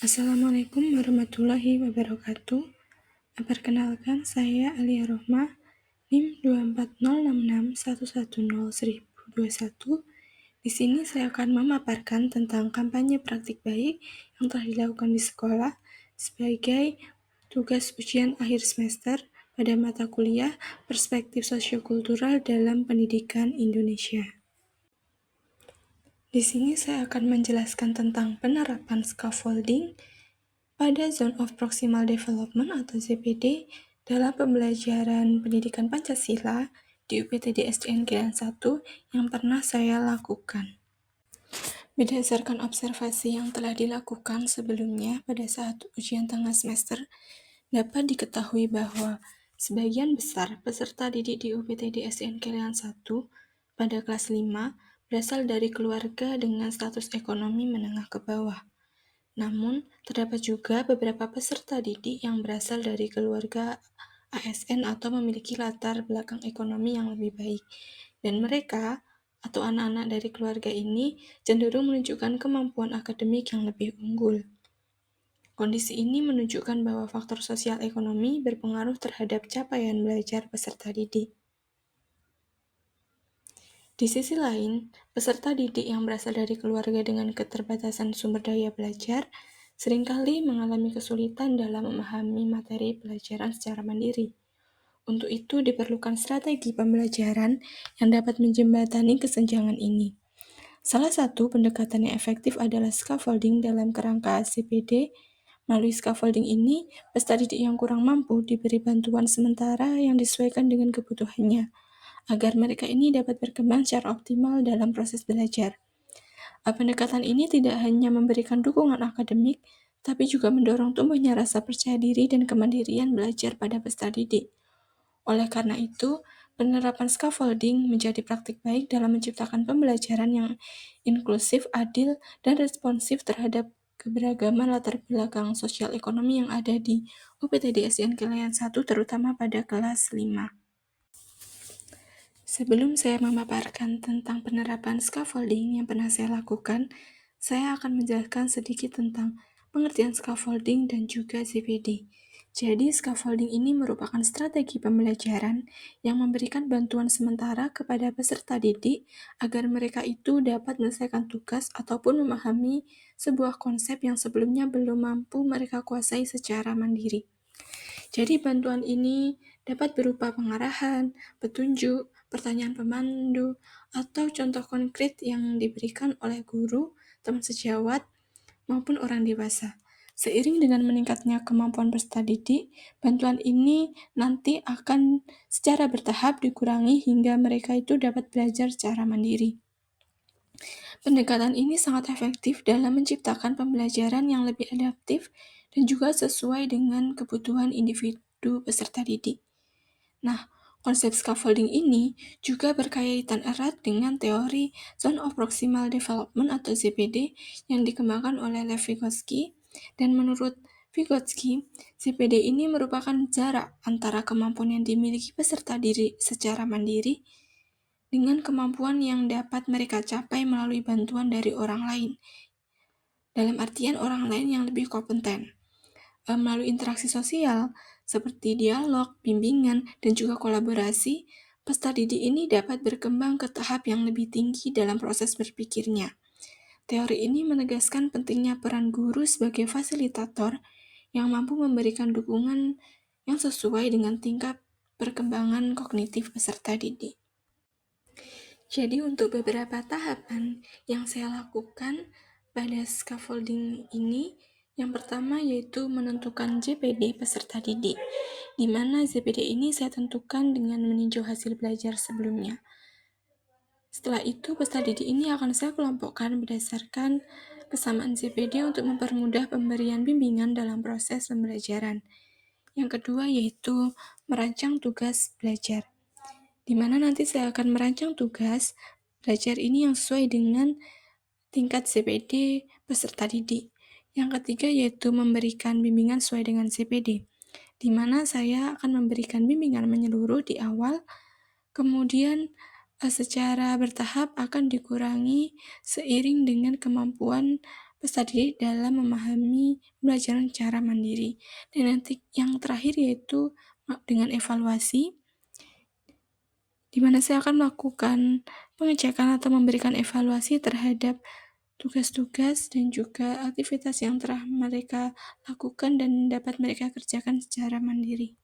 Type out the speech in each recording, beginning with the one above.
Assalamualaikum warahmatullahi wabarakatuh. Perkenalkan, saya Alia Rohma, NIM 2406611001021. Di sini saya akan memaparkan tentang kampanye praktik baik yang telah dilakukan di sekolah sebagai tugas ujian akhir semester pada mata kuliah Perspektif Sosiokultural dalam Pendidikan Indonesia. Di sini saya akan menjelaskan tentang penerapan scaffolding pada Zone of Proximal Development atau ZPD dalam pembelajaran pendidikan Pancasila di UPTD SDN Kilian 1 yang pernah saya lakukan. Berdasarkan observasi yang telah dilakukan sebelumnya pada saat ujian tengah semester, dapat diketahui bahwa sebagian besar peserta didik di UPTD SDN Kilian 1 pada kelas 5 berasal dari keluarga dengan status ekonomi menengah ke bawah. Namun, terdapat juga beberapa peserta didik yang berasal dari keluarga ASN atau memiliki latar belakang ekonomi yang lebih baik. Dan mereka, atau anak-anak dari keluarga ini, cenderung menunjukkan kemampuan akademik yang lebih unggul. Kondisi ini menunjukkan bahwa faktor sosial ekonomi berpengaruh terhadap capaian belajar peserta didik. Di sisi lain, peserta didik yang berasal dari keluarga dengan keterbatasan sumber daya belajar seringkali mengalami kesulitan dalam memahami materi pelajaran secara mandiri. Untuk itu diperlukan strategi pembelajaran yang dapat menjembatani kesenjangan ini. Salah satu pendekatan yang efektif adalah scaffolding dalam kerangka CPD. Melalui scaffolding ini, peserta didik yang kurang mampu diberi bantuan sementara yang disesuaikan dengan kebutuhannya, agar mereka ini dapat berkembang secara optimal dalam proses belajar. Pendekatan ini tidak hanya memberikan dukungan akademik, tapi juga mendorong tumbuhnya rasa percaya diri dan kemandirian belajar pada peserta didik. Oleh karena itu, penerapan scaffolding menjadi praktik baik dalam menciptakan pembelajaran yang inklusif, adil, dan responsif terhadap keberagaman latar belakang sosial ekonomi yang ada di UPTD SDN Kilian 1, terutama pada kelas 5. Sebelum saya memaparkan tentang penerapan scaffolding yang pernah saya lakukan, saya akan menjelaskan sedikit tentang pengertian scaffolding dan juga ZPD. Jadi, scaffolding ini merupakan strategi pembelajaran yang memberikan bantuan sementara kepada peserta didik agar mereka itu dapat menyelesaikan tugas ataupun memahami sebuah konsep yang sebelumnya belum mampu mereka kuasai secara mandiri. Jadi bantuan ini dapat berupa pengarahan, petunjuk, pertanyaan pemandu, atau contoh konkret yang diberikan oleh guru, teman sejawat, maupun orang dewasa. Seiring dengan meningkatnya kemampuan peserta didik, bantuan ini nanti akan secara bertahap dikurangi hingga mereka itu dapat belajar secara mandiri. Pendekatan ini sangat efektif dalam menciptakan pembelajaran yang lebih adaptif dan juga sesuai dengan kebutuhan individu peserta didik. Nah, konsep scaffolding ini juga berkaitan erat dengan teori Zone of Proximal Development atau ZPD yang dikembangkan oleh Lev Vygotsky, dan menurut Vygotsky, ZPD ini merupakan jarak antara kemampuan yang dimiliki peserta didik secara mandiri dengan kemampuan yang dapat mereka capai melalui bantuan dari orang lain, dalam artian orang lain yang lebih kompeten. Melalui interaksi sosial, seperti dialog, bimbingan, dan juga kolaborasi, peserta didik ini dapat berkembang ke tahap yang lebih tinggi dalam proses berpikirnya. Teori ini menegaskan pentingnya peran guru sebagai fasilitator yang mampu memberikan dukungan yang sesuai dengan tingkat perkembangan kognitif peserta didik. Jadi untuk beberapa tahapan yang saya lakukan pada scaffolding ini, yang pertama yaitu menentukan ZPD peserta didik, di mana ZPD ini saya tentukan dengan meninjau hasil belajar sebelumnya. Setelah itu, peserta didik ini akan saya kelompokkan berdasarkan kesamaan ZPD untuk mempermudah pemberian bimbingan dalam proses pembelajaran. Yang kedua yaitu merancang tugas belajar, di mana nanti saya akan merancang tugas belajar ini yang sesuai dengan tingkat CPD peserta didik. Yang ketiga yaitu memberikan bimbingan sesuai dengan CPD, di mana saya akan memberikan bimbingan menyeluruh di awal, kemudian secara bertahap akan dikurangi seiring dengan kemampuan peserta didik dalam memahami pembelajaran secara mandiri. Dan yang terakhir yaitu dengan evaluasi, di mana saya akan melakukan pengecekan atau memberikan evaluasi terhadap tugas-tugas dan juga aktivitas yang telah mereka lakukan dan dapat mereka kerjakan secara mandiri.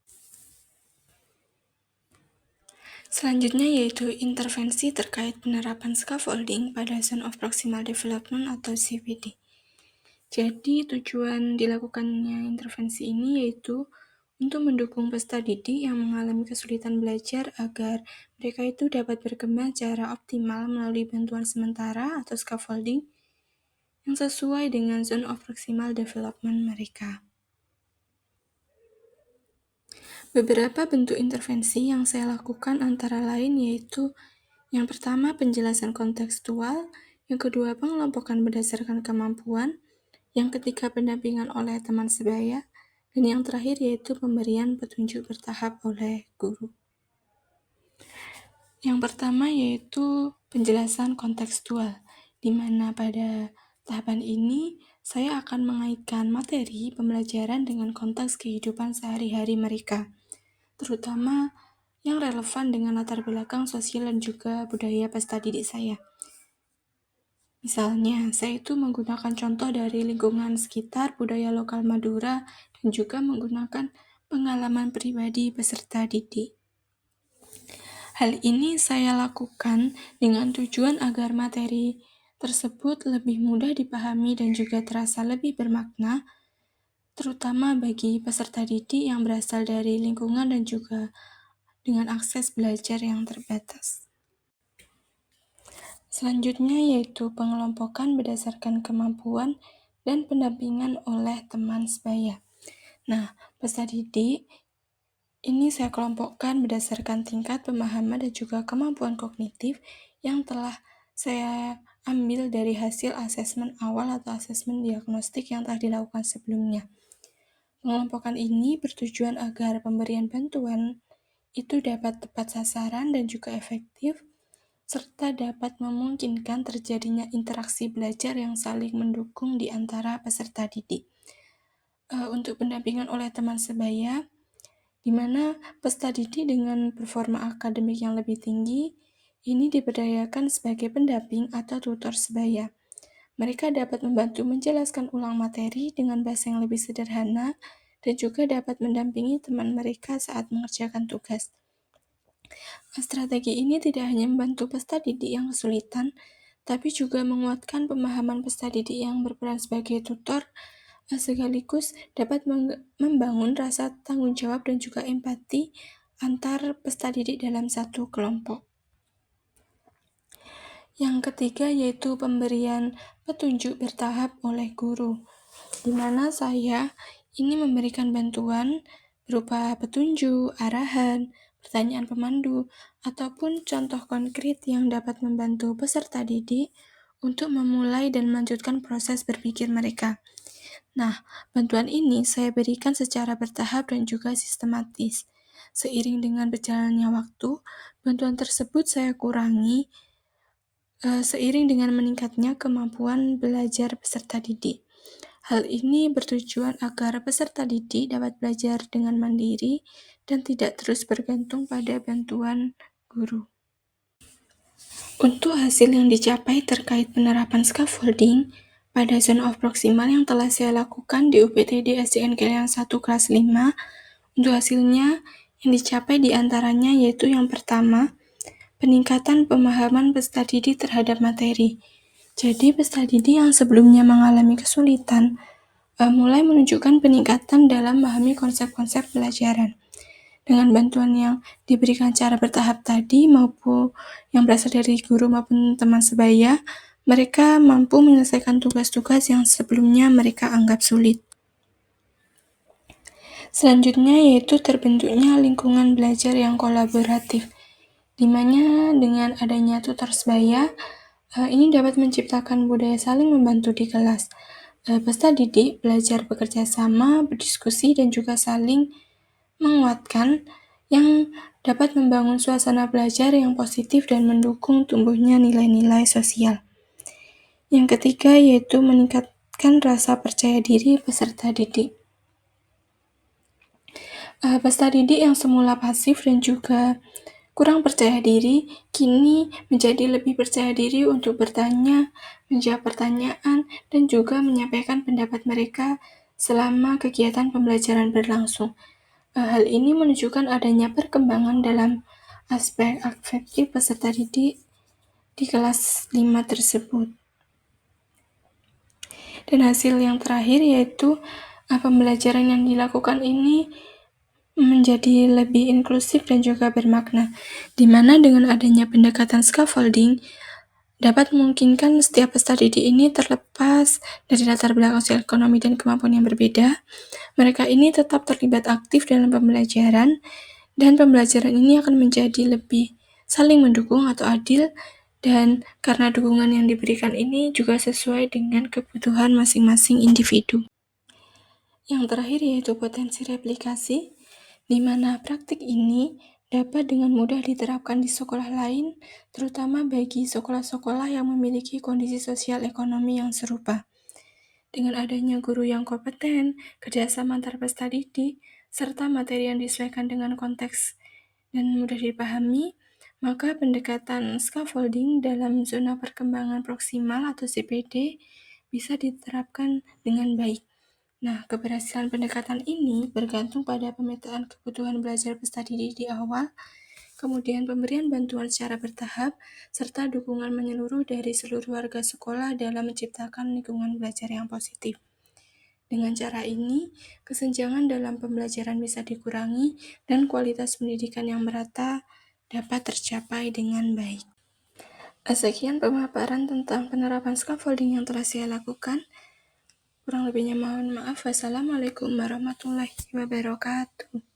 Selanjutnya yaitu intervensi terkait penerapan scaffolding pada Zone of Proximal Development atau ZPD. Jadi tujuan dilakukannya intervensi ini yaitu untuk mendukung peserta didik yang mengalami kesulitan belajar agar mereka itu dapat berkembang secara optimal melalui bantuan sementara atau scaffolding yang sesuai dengan Zone of Proximal Development mereka. Beberapa bentuk intervensi yang saya lakukan antara lain yaitu yang pertama penjelasan kontekstual, yang kedua pengelompokan berdasarkan kemampuan, yang ketiga pendampingan oleh teman sebaya, dan yang terakhir yaitu pemberian petunjuk bertahap oleh guru. Yang pertama yaitu penjelasan kontekstual, di mana pada tahapan ini saya akan mengaitkan materi pembelajaran dengan konteks kehidupan sehari-hari mereka, terutama yang relevan dengan latar belakang sosial dan juga budaya peserta didik saya. Misalnya, saya itu menggunakan contoh dari lingkungan sekitar budaya lokal Madura dan juga menggunakan pengalaman pribadi peserta didik. Hal ini saya lakukan dengan tujuan agar materi tersebut lebih mudah dipahami dan juga terasa lebih bermakna, terutama bagi peserta didik yang berasal dari lingkungan dan juga dengan akses belajar yang terbatas. Selanjutnya yaitu pengelompokan berdasarkan kemampuan dan pendampingan oleh teman sebaya. Nah, peserta didik ini saya kelompokkan berdasarkan tingkat pemahaman dan juga kemampuan kognitif yang telah saya ambil dari hasil asesmen awal atau asesmen diagnostik yang telah dilakukan sebelumnya. Pengelompokan ini bertujuan agar pemberian bantuan itu dapat tepat sasaran dan juga efektif, serta dapat memungkinkan terjadinya interaksi belajar yang saling mendukung di antara peserta didik. Untuk pendampingan oleh teman sebaya, di mana peserta didik dengan performa akademik yang lebih tinggi, ini diberdayakan sebagai pendamping atau tutor sebaya. Mereka dapat membantu menjelaskan ulang materi dengan bahasa yang lebih sederhana dan juga dapat mendampingi teman mereka saat mengerjakan tugas. Strategi ini tidak hanya membantu peserta didik yang kesulitan, tapi juga menguatkan pemahaman peserta didik yang berperan sebagai tutor, sekaligus dapat membangun rasa tanggung jawab dan juga empati antar peserta didik dalam satu kelompok. Yang ketiga yaitu pemberian petunjuk bertahap oleh guru, di mana saya ini memberikan bantuan berupa petunjuk, arahan, pertanyaan pemandu, ataupun contoh konkret yang dapat membantu peserta didik untuk memulai dan melanjutkan proses berpikir mereka. Nah, bantuan ini saya berikan secara bertahap dan juga sistematis. Seiring dengan berjalannya waktu, bantuan tersebut saya kurangi seiring dengan meningkatnya kemampuan belajar peserta didik. Hal ini bertujuan agar peserta didik dapat belajar dengan mandiri dan tidak terus bergantung pada bantuan guru. Untuk hasil yang dicapai terkait penerapan scaffolding pada zone of proximal yang telah saya lakukan di UPTD SDN Kalian 1 kelas 5, untuk hasilnya yang dicapai diantaranya yaitu yang pertama, peningkatan pemahaman peserta didik terhadap materi. Jadi peserta didik yang sebelumnya mengalami kesulitan mulai menunjukkan peningkatan dalam memahami konsep-konsep pelajaran. Dengan bantuan yang diberikan secara bertahap tadi maupun yang berasal dari guru maupun teman sebaya, mereka mampu menyelesaikan tugas-tugas yang sebelumnya mereka anggap sulit. Selanjutnya yaitu terbentuknya lingkungan belajar yang kolaboratif, di mana dengan adanya tutor sebaya, ini dapat menciptakan budaya saling membantu di kelas. Peserta didik belajar bekerja sama, berdiskusi, dan juga saling menguatkan yang dapat membangun suasana belajar yang positif dan mendukung tumbuhnya nilai-nilai sosial. Yang ketiga yaitu meningkatkan meningkatkan rasa percaya diri peserta didik. Peserta didik yang semula pasif dan juga kurang percaya diri, kini menjadi lebih percaya diri untuk bertanya, menjawab pertanyaan, dan juga menyampaikan pendapat mereka selama kegiatan pembelajaran berlangsung. Hal ini menunjukkan adanya perkembangan dalam aspek afektif peserta didik di kelas 5 tersebut. Dan hasil yang terakhir yaitu pembelajaran yang dilakukan ini menjadi lebih inklusif dan juga bermakna, di mana dengan adanya pendekatan scaffolding dapat memungkinkan setiap peserta didik ini terlepas dari latar belakang sosial ekonomi dan kemampuan yang berbeda, mereka ini tetap terlibat aktif dalam pembelajaran, dan pembelajaran ini akan menjadi lebih saling mendukung atau adil, dan karena dukungan yang diberikan ini juga sesuai dengan kebutuhan masing-masing individu. Yang terakhir yaitu potensi replikasi, di mana praktik ini dapat dengan mudah diterapkan di sekolah lain, terutama bagi sekolah-sekolah yang memiliki kondisi sosial ekonomi yang serupa. Dengan adanya guru yang kompeten, kerjasama antar peserta didik, serta materi yang disesuaikan dengan konteks dan mudah dipahami, maka pendekatan scaffolding dalam zona perkembangan proksimal atau ZPD bisa diterapkan dengan baik. Nah, keberhasilan pendekatan ini bergantung pada pemetaan kebutuhan belajar peserta didik di awal, kemudian pemberian bantuan secara bertahap, serta dukungan menyeluruh dari seluruh warga sekolah dalam menciptakan lingkungan belajar yang positif. Dengan cara ini, kesenjangan dalam pembelajaran bisa dikurangi dan kualitas pendidikan yang merata dapat tercapai dengan baik. Sekian pemaparan tentang penerapan scaffolding yang telah saya lakukan. Kurang lebihnya mohon maaf. Wassalamualaikum warahmatullahi wabarakatuh.